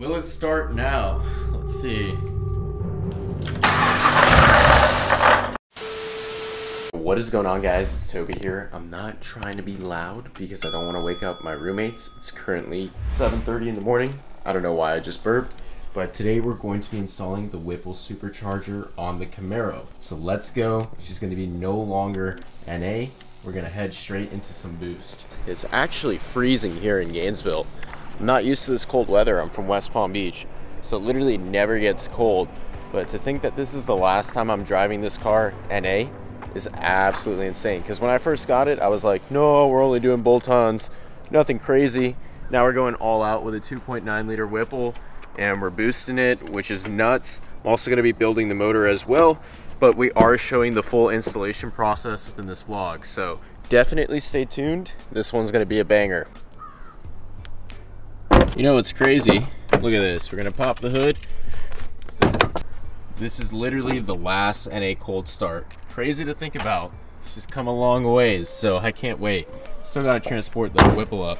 Will it start now? Let's see. What is going on, guys? It's Toby here. I'm not trying to be loud because I don't want to wake up my roommates. It's currently 7:30 in the morning. I don't know why I just burped. But today we're going to be installing the Whipple Supercharger on the Camaro. So let's go. She's going to be no longer NA. We're going to head straight into some boost. It's actually freezing here in Gainesville. I'm not used to this cold weather. I'm from West Palm Beach, so it literally never gets cold. But to think that this is the last time I'm driving this car NA is absolutely insane. Because when I first got it, I was like, no, we're only doing bolt-ons, nothing crazy. Now we're going all out with a 2.9 liter Whipple, and we're boosting it, which is nuts. I'm also going to be building the motor as well, but we are showing the full installation process within this vlog, so definitely stay tuned. This one's going to be a banger. You know what's crazy? Look at this. We're going to pop the hood. This is literally the last NA cold start. Crazy to think about. It's just come a long ways, so I can't wait. Still got to transport the Whipple up.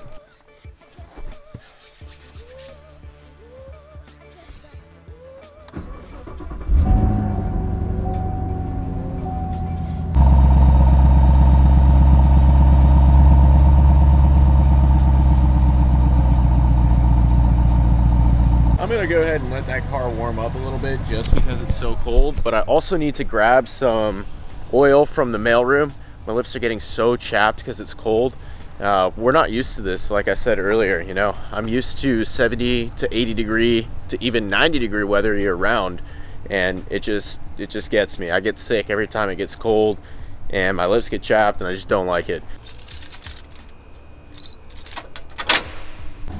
I'm gonna go ahead and let that car warm up a little bit just because it's so cold, but I also need to grab some oil from the mailroom. My lips are getting so chapped because it's cold. We're not used to this, like I said earlier, you know. I'm used to 70 to 80 degree to even 90 degree weather year round, and it just gets me. I get sick every time it gets cold and my lips get chapped and I just don't like it.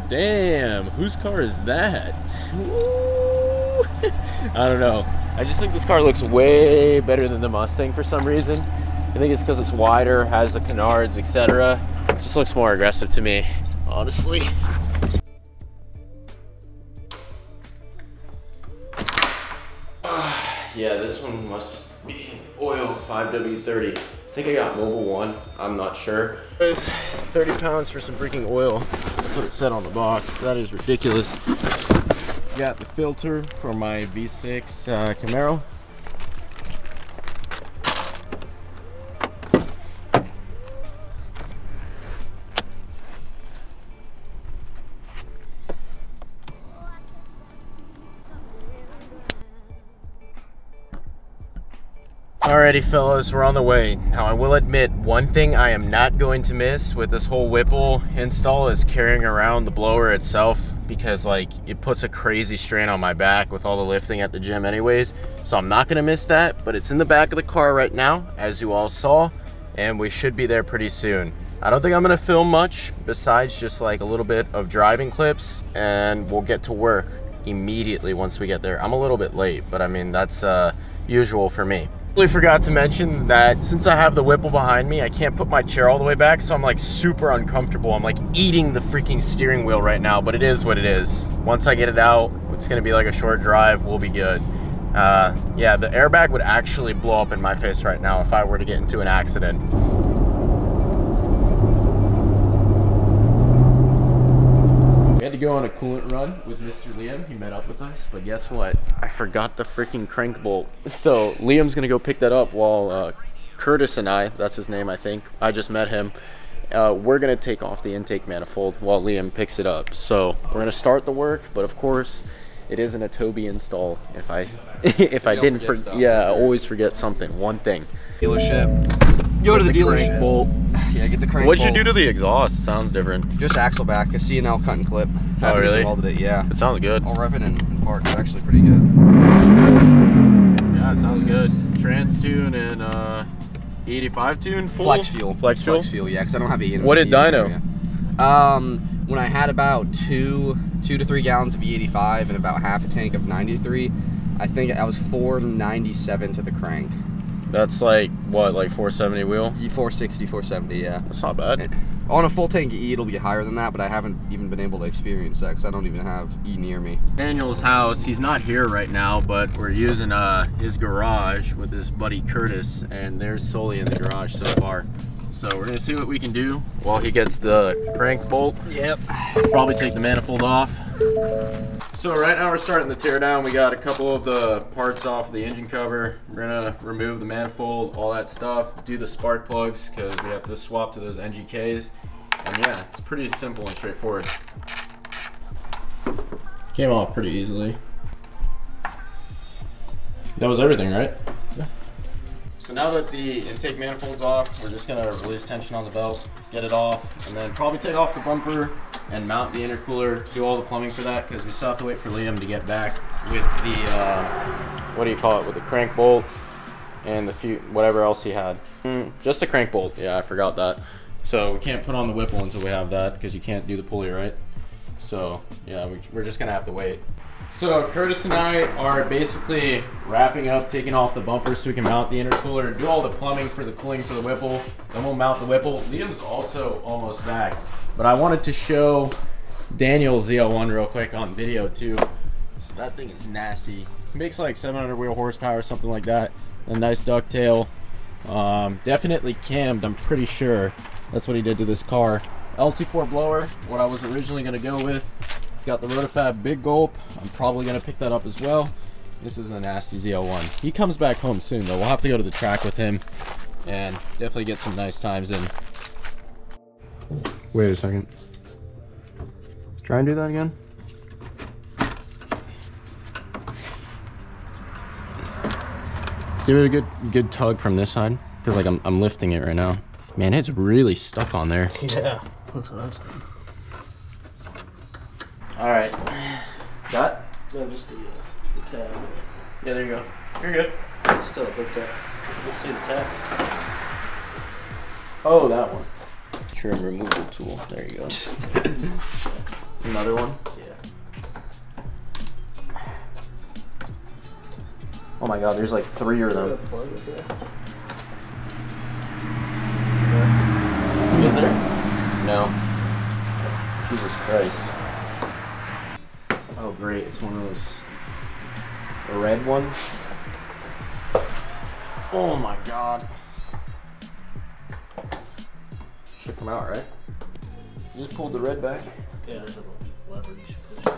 Damn, whose car is that? Ooh. I don't know. I just think this car looks way better than the Mustang for some reason. I think it's because it's wider, has the canards, etc. Just looks more aggressive to me, honestly. Yeah, this one must be oil 5W30. I think I got Mobile 1, I'm not sure. It's 30 pounds for some freaking oil. That's what it said on the box. That is ridiculous. Got the filter for my V6 Camaro. Alrighty fellas, we're on the way. Now I will admit, one thing I am not going to miss with this whole Whipple install is carrying around the blower itself, because like it puts a crazy strain on my back with all the lifting at the gym anyways. So I'm not gonna miss that, but it's in the back of the car right now, as you all saw, and we should be there pretty soon. I don't think I'm gonna film much besides just like a little bit of driving clips, and we'll get to work immediately once we get there. I'm a little bit late, but I mean, that's usual for me. Really forgot to mention that since I have the Whipple behind me, I can't put my chair all the way back, so I'm like super uncomfortable. I'm like eating the freaking steering wheel right now, but it is what it is. Once I get it out, it's gonna be like a short drive, we'll be good. Yeah, the airbag would actually blow up in my face right now if I were to get into an accident. We had to go on a coolant run with Mr. Liam. He met up with us, but guess what? I forgot the freaking crank bolt. So Liam's gonna go pick that up while Curtis and I, that's his name I think, I just met him, we're gonna take off the intake manifold while Liam picks it up. So we're gonna start the work, but of course it isn't a Toby install. If I didn't forget, yeah, I always forget something, one thing. Dealership. Go to the dealership. Bolt. Yeah, get the crank What'd bolt. you do to the exhaust? It sounds different. Just axle back, a C&L cut and clip. Oh, really? It, yeah. It sounds good. I'll rev it in park. It's actually pretty good. Yeah, it sounds good. Trans tune and 85 tune full? Flex fuel. Flex fuel? Flex fuel, yeah, because I don't have E. What did dyno? When I had about 2 to 3 gallons of E85 and about half a tank of 93, I think I was 497 to the crank. That's like, what, like 470 wheel? 460, 470, yeah. That's not bad. On a full tank E, it'll be higher than that, but I haven't even been able to experience that because I don't even have E near me. Daniel's house, he's not here right now, but we're using his garage with his buddy Curtis, and there's Sully in the garage so far. So we're gonna see what we can do while he gets the crank bolt. Yep. Probably take the manifold off. So right now we're starting the tear down. We got a couple of the parts off the engine cover. We're gonna remove the manifold, all that stuff, do the spark plugs because we have to swap to those NGKs. And yeah, it's pretty simple and straightforward. Came off pretty easily. That was everything, right? Yeah. So now that the intake manifold's off, we're just gonna release tension on the belt, get it off, and then probably take off the bumper and mount the intercooler, do all the plumbing for that, because we still have to wait for Liam to get back with the, what do you call it, with the crank bolt and the whatever else he had. Just the crank bolt, yeah, I forgot that. So we can't put on the Whipple until we have that, because you can't do the pulley, right? So yeah, we're just gonna have to wait. So Curtis and I are basically wrapping up, taking off the bumper so we can mount the intercooler, do all the plumbing for the cooling for the Whipple, then we'll mount the Whipple. Liam's also almost back, but I wanted to show Daniel's ZL1 real quick on video too. So that thing is nasty. It makes like 700 wheel horsepower or something like that. A nice ducktail. Definitely cammed, I'm pretty sure. That's what he did to this car. LT4 blower, what I was originally going to go with. It's got the Rotofab Big Gulp. I'm probably going to pick that up as well. This is a nasty ZL1. He comes back home soon though. We'll have to go to the track with him and definitely get some nice times in. Wait a second. Try and do that again. Give it a good tug from this side, because like I'm lifting it right now. Man, it's really stuck on there. Yeah, that's what I'm saying. All right. Got? No, just the tab. Yeah, there you go. You're good. Still hooked up. Hooked to the tab. Oh, that one. Trim removal tool. There you go. Another one? Yeah. Oh my god, there's like 3 of them. Is there? No. Jesus Christ. Oh great, it's one of those the red ones. Oh my god. Should come out, right? You just pulled the red back. Yeah, there's a lever you should push.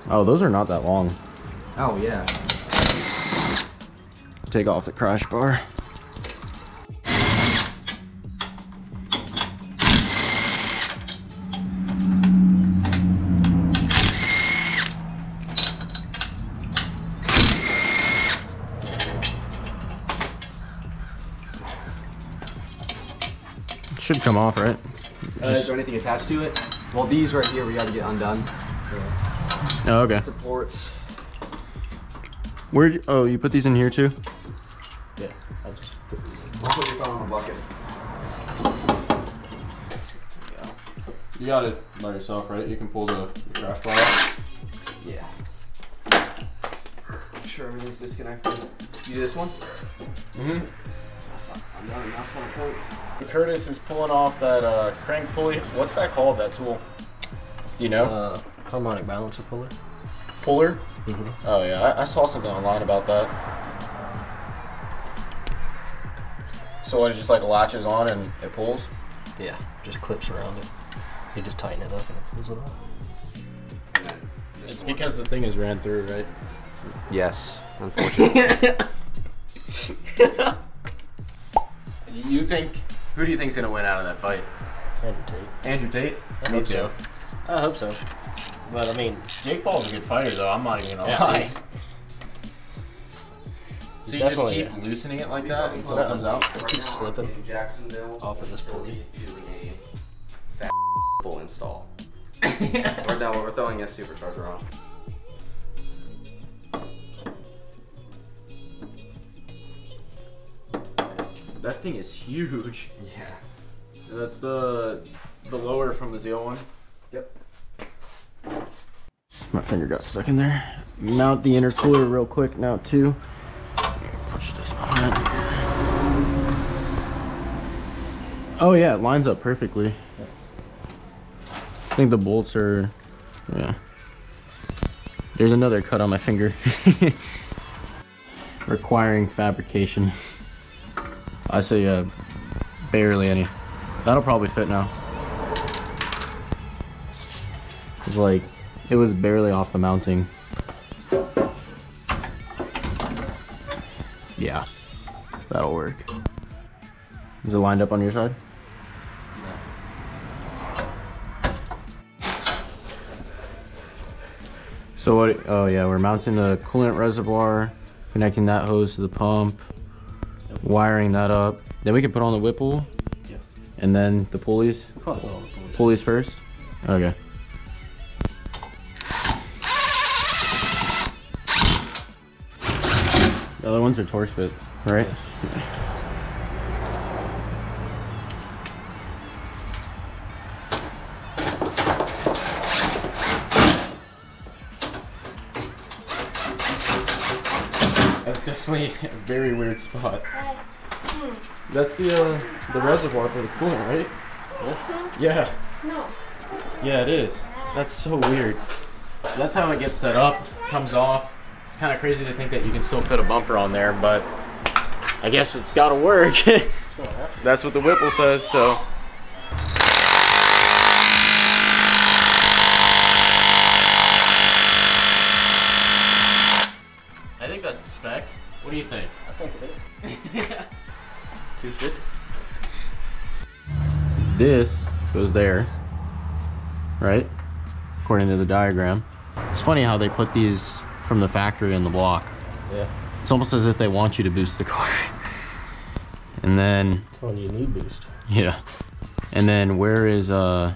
Oh, those are not that long. Oh, yeah. Take off the crash bar. Should come off, right? Is there anything attached to it? Well, these right here we got to get undone. Oh, okay. Supports. Where? Oh, you put these in here too? Yeah, I'll just put these in. I'll put your phone on a bucket. Yeah. You got it by yourself, right? You can pull the crash bar out. Yeah. Make sure everything's disconnected. You do this one? Mm-hmm. That's not undone enough for a point. Curtis is pulling off that crank pulley. What's that called, that tool? You know? Harmonic balancer puller. Puller? Mm-hmm. Oh yeah, I saw something online about that. So it just like latches on and it pulls? Yeah, just clips around it. You just tighten it up and it pulls it off. It's because the thing is ran through, right? Yes, unfortunately. You think, who do you think's gonna win out of that fight? Andrew Tate. Andrew Tate? I Me hope too. so. I hope so. But I mean, Jake Paul's a good fighter though, I'm not even gonna yeah, lie. he's- So you just definitely, keep loosening it like that until it comes out? it keeps slipping Jacksonville off of this pulley. doing a fat bull install. Right now we're throwing a supercharger on. That thing is huge. Yeah. That's the lower from the ZL1. Yep. My finger got stuck in there. Mount the intercooler real quick now too. Push this on. Oh yeah, it lines up perfectly. I think the bolts are, yeah. There's another cut on my finger. requiring fabrication. I say barely any. That'll probably fit now. It's like, it was barely off the mounting. Yeah, that'll work. Is it lined up on your side? So what, oh yeah, we're mounting the coolant reservoir, connecting that hose to the pump, wiring that up. Then we can put on the Whipple, and then the pulleys. Pulleys first? Okay. The other ones are Torx fit, right? That's definitely a very weird spot. That's the reservoir for the coolant, right? Yeah. No. Yeah, it is. That's so weird. So that's how it gets set up. Comes off. It's kind of crazy to think that you can still fit a bumper on there, but I guess it's got to work. That's what the Whipple says. So. I think that's the spec. What do you think? I think it is. 250. This goes there, right? According to the diagram. It's funny how they put these from the factory in the block. Yeah. It's almost as if they want you to boost the car. And then, Telling you need boost. yeah. And then where's that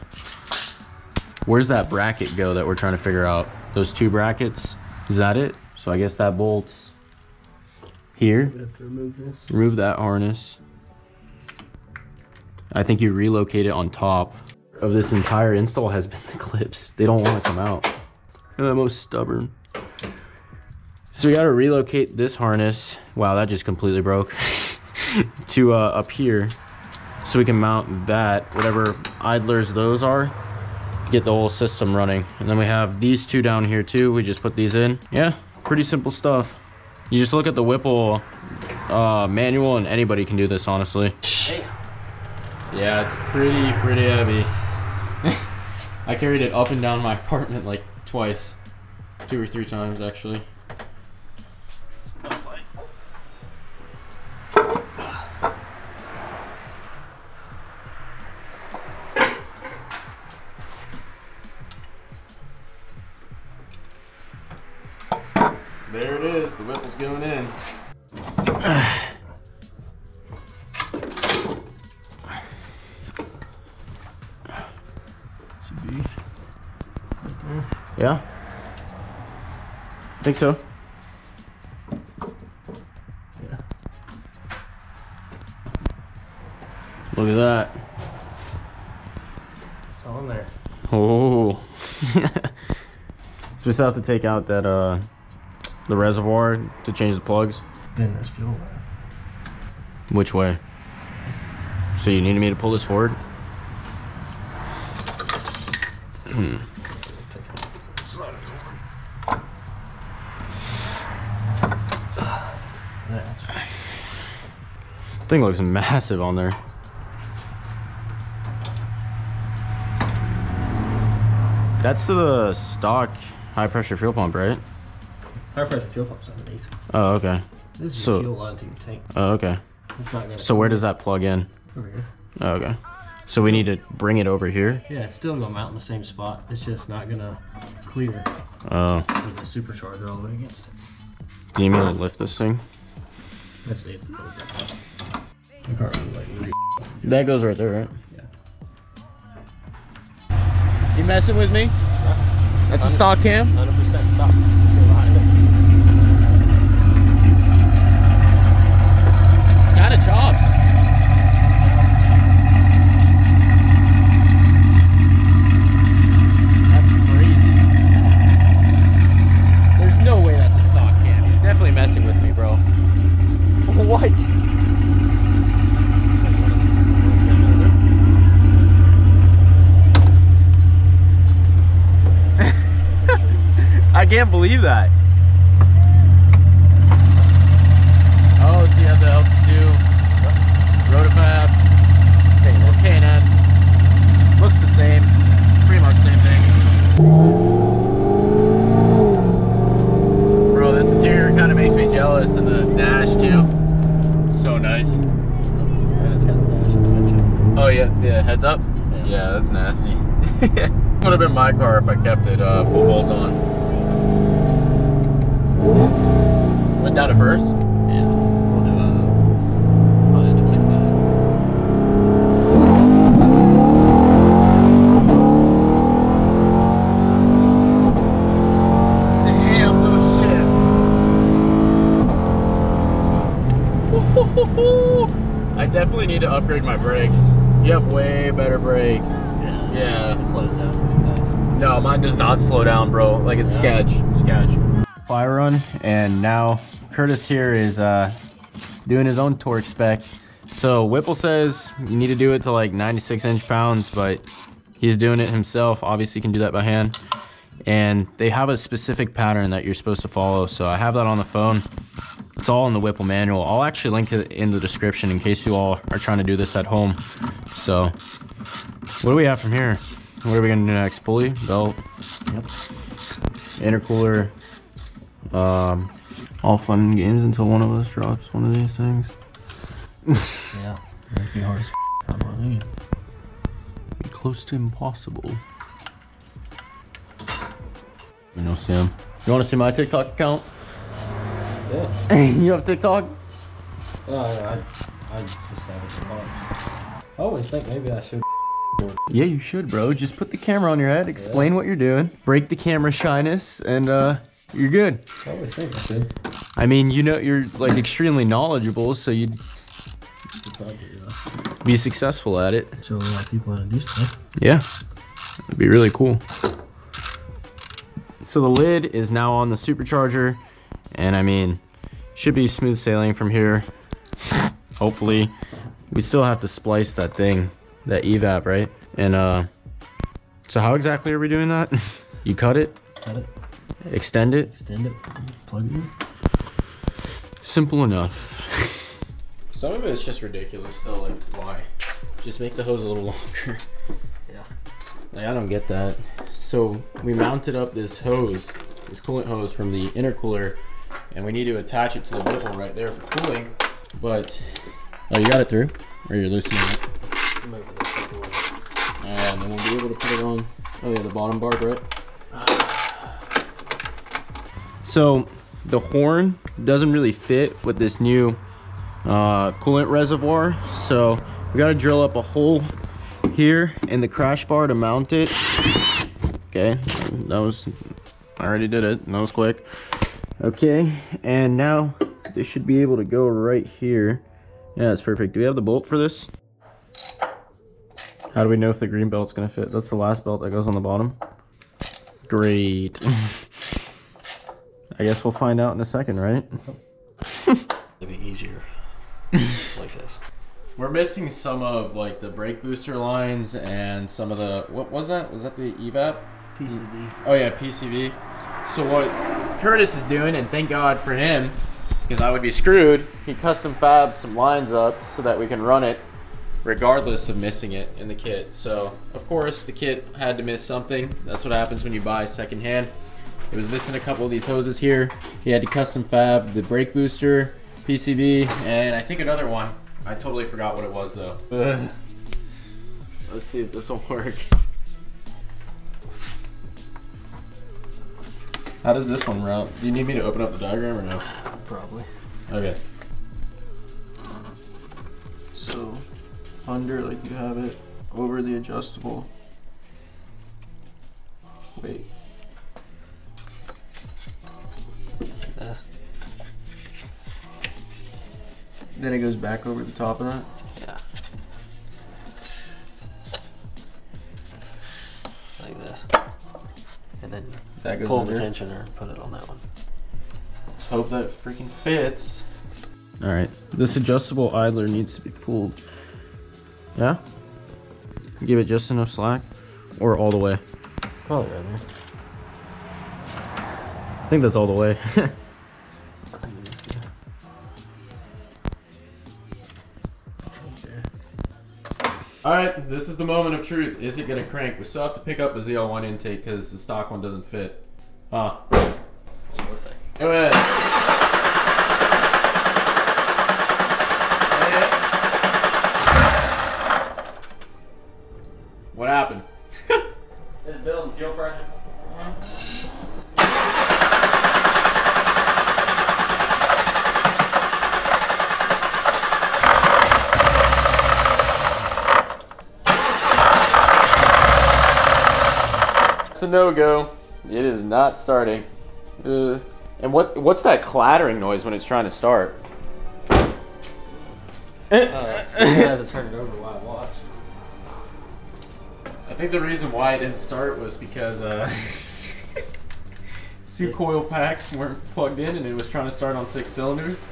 bracket go that we're trying to figure out? Those two brackets, is that it? So I guess that bolts here. We have to remove this. Remove that harness. I think you relocate it on top of this entire install has been the clips. They don't want to come out. They're the most stubborn. So we got to relocate this harness. Wow, that just completely broke. To up here, so we can mount that, whatever idlers those are, get the whole system running. And then we have these two down here too. We just put these in. Yeah, pretty simple stuff. You just look at the Whipple manual and anybody can do this, honestly. Yeah, it's pretty heavy. I carried it up and down my apartment like twice. 2 or 3 times actually. There it is, the Whipple's going in. Should be. Yeah? I think so. Yeah. Look at that. It's on there. Oh. So we still have to take out that the reservoir to change the plugs. Bend this fuel line. Which way? So you needed me to pull this forward? Thing looks massive on there. That's the stock high pressure fuel pump, right? High pressure fuel pump's underneath. Oh, okay. This is So- the fuel line to your tank. Oh, okay. It's not gonna. So where does that plug in? Over here. Oh, okay. So we need to bring it over here? Yeah, it's still gonna mount in the same spot. It's just not gonna clear Oh. with the supercharger all the way against it. Do you need me to lift this thing? That's it. The car was like really. That goes right there, right? Yeah. You messing with me? That's a stock cam? 100% stock. Behind it. Kinda chops. That's crazy. There's no way that's a stock cam. He's definitely messing with me, bro. What? I can't believe that. the heads up? Yeah, that's nasty. Would have been my car if I kept it full bolt on. Went down to first? Yeah, we'll do probably a 25. Damn, those shifts. I definitely need to upgrade my brakes. You have way better brakes. Yeah. It slows down pretty fast. No, mine does not slow down, bro. Like it's sketch. It's sketch. Fire run, and now Curtis here is doing his own torque spec. So Whipple says you need to do it to like 96 inch-pounds, but he's doing it himself. Obviously, you can do that by hand. And they have a specific pattern that you're supposed to follow. So I have that on the phone. It's all in the Whipple manual. I'll actually link it in the description in case you all are trying to do this at home. So what do we have from here? What are we gonna do next? Pulley, belt, Yep. intercooler. All fun and games until one of us drops one of these things. Yeah. It'd be hard as Be close to impossible. You know, Sam. You want to see my TikTok account? Yeah. You have TikTok? I just have it in box. I always think maybe I should. Yeah, you should, bro. Just put the camera on your head, explain what you're doing, break the camera shyness, and you're good. I always think I should. I mean, you know, you're like extremely knowledgeable, so you'd be successful at it. Show a lot of people how to do stuff. Yeah, it'd be really cool. So the lid is now on the Supercharger, and I mean, should be smooth sailing from here. Hopefully. We still have to splice that thing, that evap, right? And so how exactly are we doing that? You cut it, extend it, plug it in. simple enough. Some of it's just ridiculous though, like why? Just make the hose a little longer. Yeah. Like I don't get that. So we mounted up this hose, this coolant hose from the intercooler, and we need to attach it to the Whipple right there for cooling. But oh, you got it through, or you're loosening it? And then we'll be able to put it on. Oh yeah, the bottom barb, right? So the horn doesn't really fit with this new coolant reservoir, so we got to drill up a hole here in the crash bar to mount it. Okay, that was, I already did it, that was quick. Okay, and now this should be able to go right here. Yeah, that's perfect. Do we have the bolt for this? How do we know if the green belt's gonna fit? That's the last belt that goes on the bottom. Great. I guess we'll find out in a second, right? It'd be easier like this. We're missing some of like the brake booster lines and some of the, what was that? Was that the evap? PCV. Oh yeah, PCV. So what Curtis is doing, and thank God for him, because I would be screwed, he custom fabs some lines up so that we can run it regardless of missing it in the kit. So of course the kit had to miss something. That's what happens when you buy secondhand. It was missing a couple of these hoses here. He had to custom fab the brake booster, PCV, and I think another one. I totally forgot what it was though. Let's see if this will work. How does this one route? Do you need me to open up the diagram or no? Probably. Okay. So, under like you have it, over the adjustable. Wait. Then it goes back over the top of that? Yeah. Like this. And then That goes pull under. the tensioner and put it on that one. Let's hope that freaking fits. All right, this adjustable idler needs to be pulled. Yeah? Give it just enough slack, or all the way? Probably right there. I think that's all the way. All right, this is the moment of truth. Is it gonna crank? We still have to pick up a ZL1 intake because the stock one doesn't fit. Huh? Go ahead. That's a no-go. It is not starting. And what's that clattering noise when it's trying to start? I had to turn it over while I watched. I think the reason why it didn't start was because 2 coil packs weren't plugged in and it was trying to start on 6 cylinders.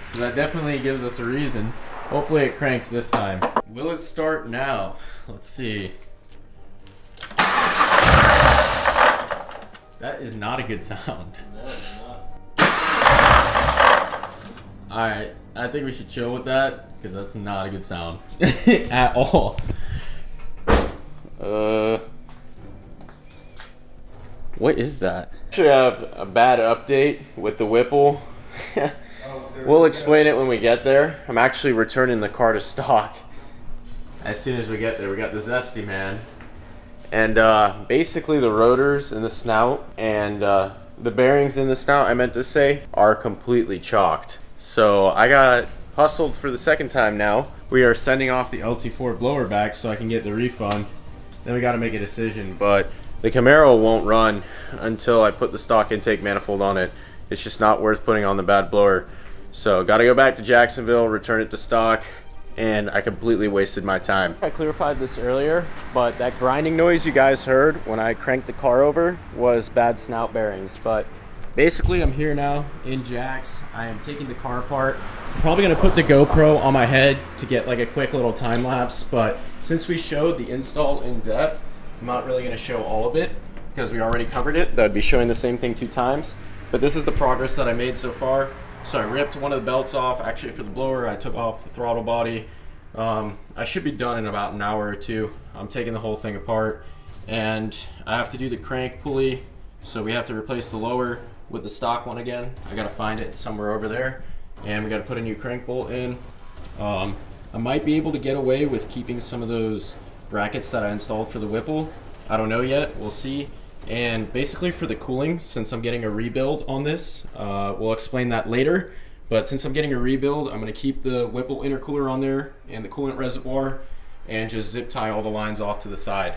So that definitely gives us a reason. Hopefully it cranks this time. Will it start now? Let's see. That is not a good sound. No, it's not. Alright, I think we should chill with that because that's not a good sound at all. What is that? Actually, I have a bad update with the Whipple. We'll explain it when we get there. I'm actually returning the car to stock. As soon as we get there, we got the Zesty man. And basically the rotors in the snout and the bearings in the snout, I meant to say, are completely chalked. So I got hustled for the second time now. We are sending off the LT4 blower back so I can get the refund. Then we got to make a decision, but the Camaro won't run until I put the stock intake manifold on it. It's just not worth putting on the bad blower. So got to go back to Jacksonville, return it to stock, and I completely wasted my time. I clarified this earlier, but that grinding noise you guys heard when I cranked the car over was bad snout bearings. But basically I'm here now in Jax. I am taking the car apart. I'm probably gonna put the GoPro on my head to get like a quick little time lapse, but since we showed the install in depth, I'm not really gonna show all of it because we already covered it. That would be showing the same thing 2 times. But this is the progress that I made so far. So I ripped one of the belts off. Actually for the blower, I took off the throttle body. I should be done in about an hour or 2. I'm taking the whole thing apart. And I have to do the crank pulley. So we have to replace the lower with the stock one again. I gotta find it somewhere over there. And we gotta put a new crank bolt in. I might be able to get away with keeping some of those brackets that I installed for the Whipple. I don't know yet, we'll see. And basically for the cooling, since I'm getting a rebuild on this, we'll explain that later. But since I'm getting a rebuild, I'm gonna keep the Whipple intercooler on there and the coolant reservoir and just zip tie all the lines off to the side.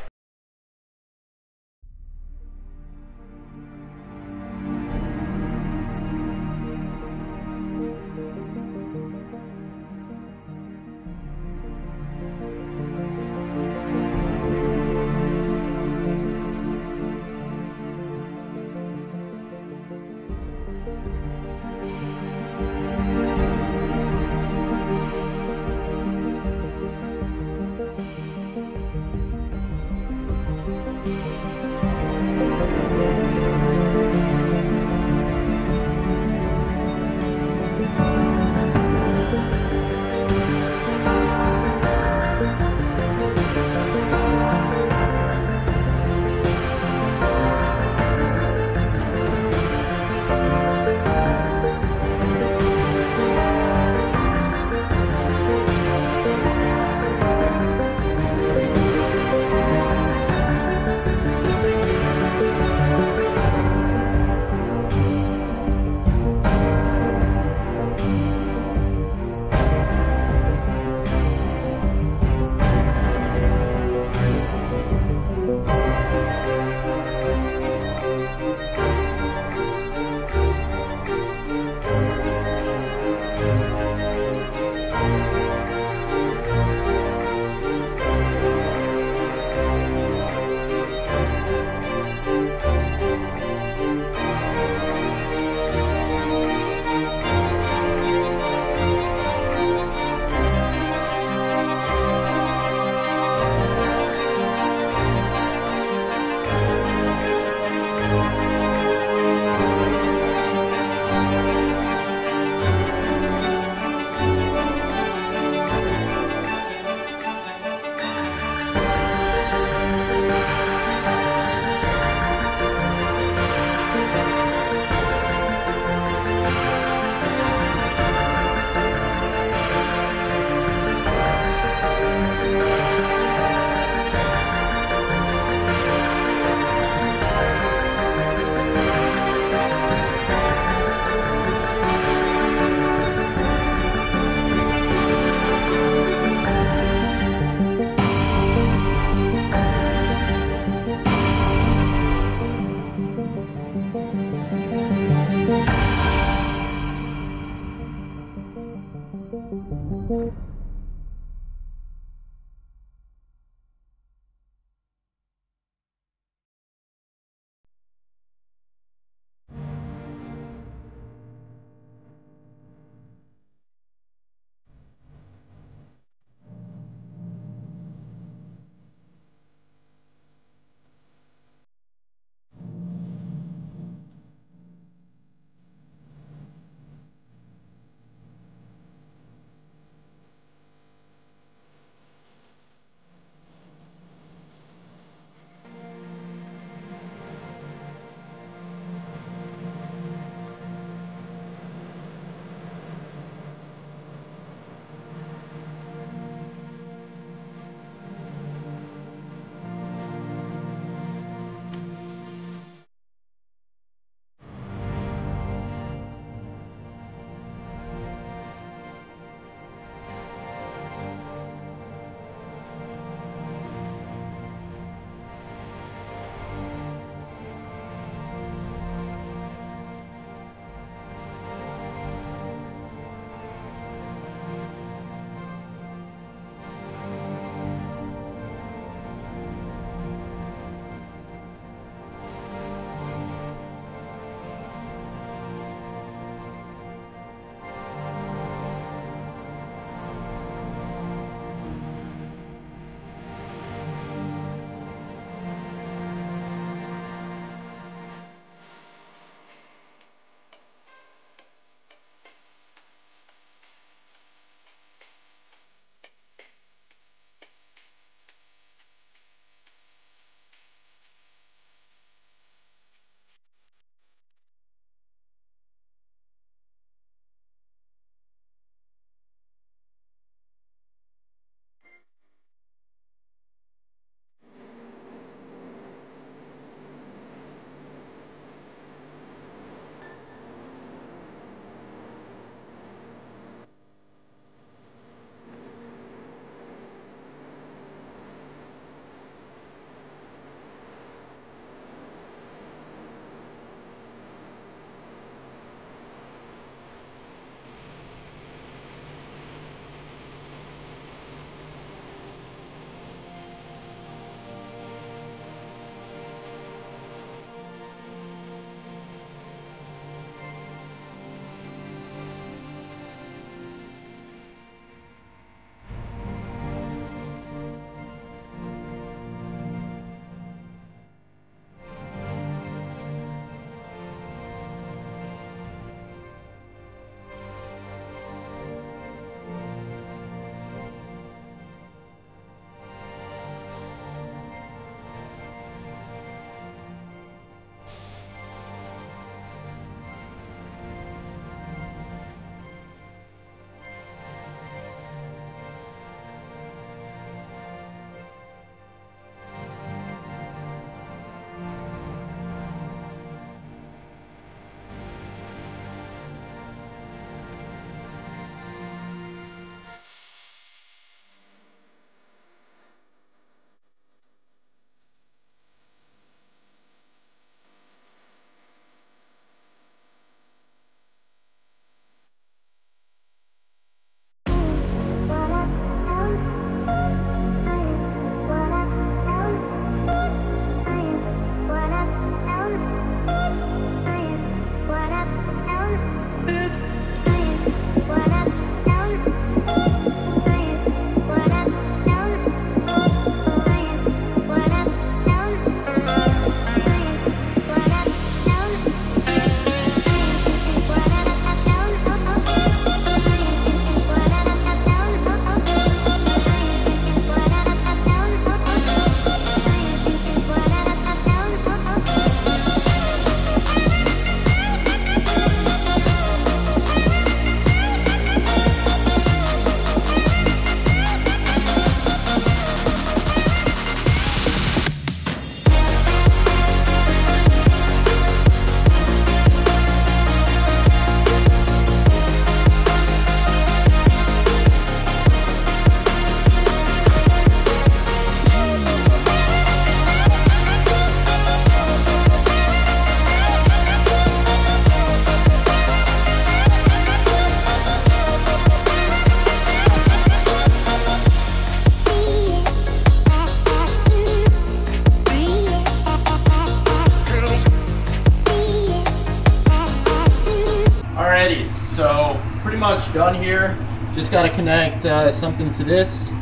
much done here. Just got to connect something to this.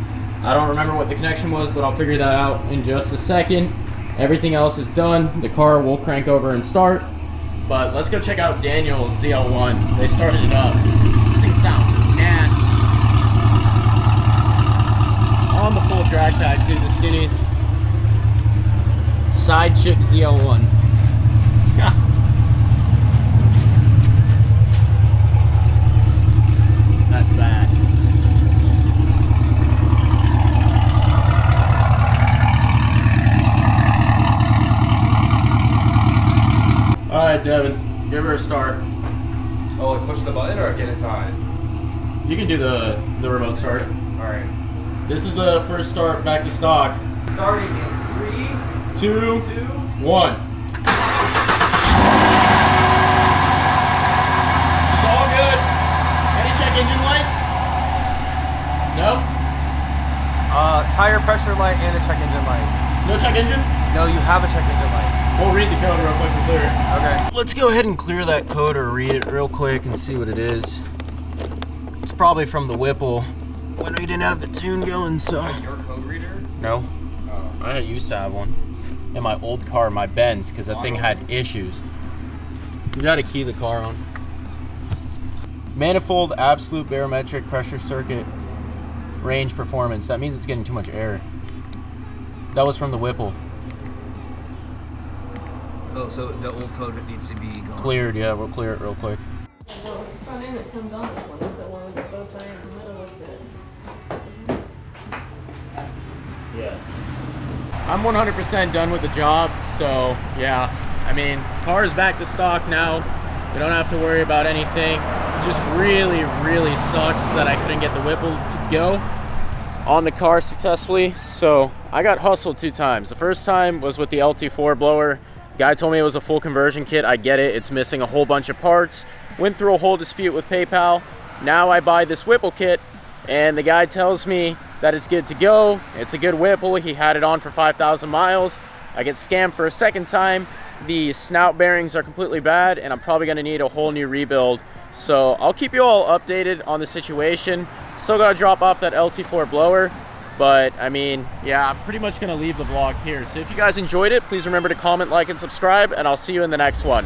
I don't remember what the connection was, but I'll figure that out in just a second. Everything else is done. The car will crank over and start. But let's go check out Daniel's ZL1. They started it up. This thing sounds nasty. On the full drag pack too, the skinnies. Side chick ZL1. That's bad. Alright, Devin, give her a start. Oh, like push the button or get inside? You can do the remote start. Alright. This is the first start back to stock. Starting in 3, 2, 1. It's all good. Any check engine lights? No? Tire pressure light and a check engine light. No check engine? No, you have a check engine light. We'll read the code real quick and clear it. Okay. Let's go ahead and clear that code or read it real quick and see what it is. It's probably from the Whipple when we didn't have the tune going, so. Is that your code reader? No. Oh. I used to have one in my old car, my Benz, because that thing had issues. You gotta key the car on. Manifold absolute barometric pressure circuit range performance. That means it's getting too much air. That was from the Whipple. Oh, so the old code needs to be gone. Cleared, yeah, we'll clear it real quick. Well, the front end that comes on this one is the one with the bow tie in the middle of it. Yeah. I'm 100% done with the job, so yeah. I mean, car's back to stock now. We don't have to worry about anything. It just really, really sucks that I couldn't get the Whipple to go on the car successfully. So I got hustled 2 times. The first time was with the LT4 blower. Guy told me it was a full conversion kit. I get it, it's missing a whole bunch of parts. Went through a whole dispute with PayPal. Now I buy this Whipple kit and the guy tells me that it's good to go. It's a good Whipple. He had it on for 5,000 miles. I get scammed for a second time. The snout bearings are completely bad and I'm probably gonna need a whole new rebuild. So I'll keep you all updated on the situation. Still gotta drop off that LT4 blower. But I mean, yeah, I'm pretty much gonna leave the vlog here. So if you guys enjoyed it, please remember to comment, like, and subscribe, and I'll see you in the next one.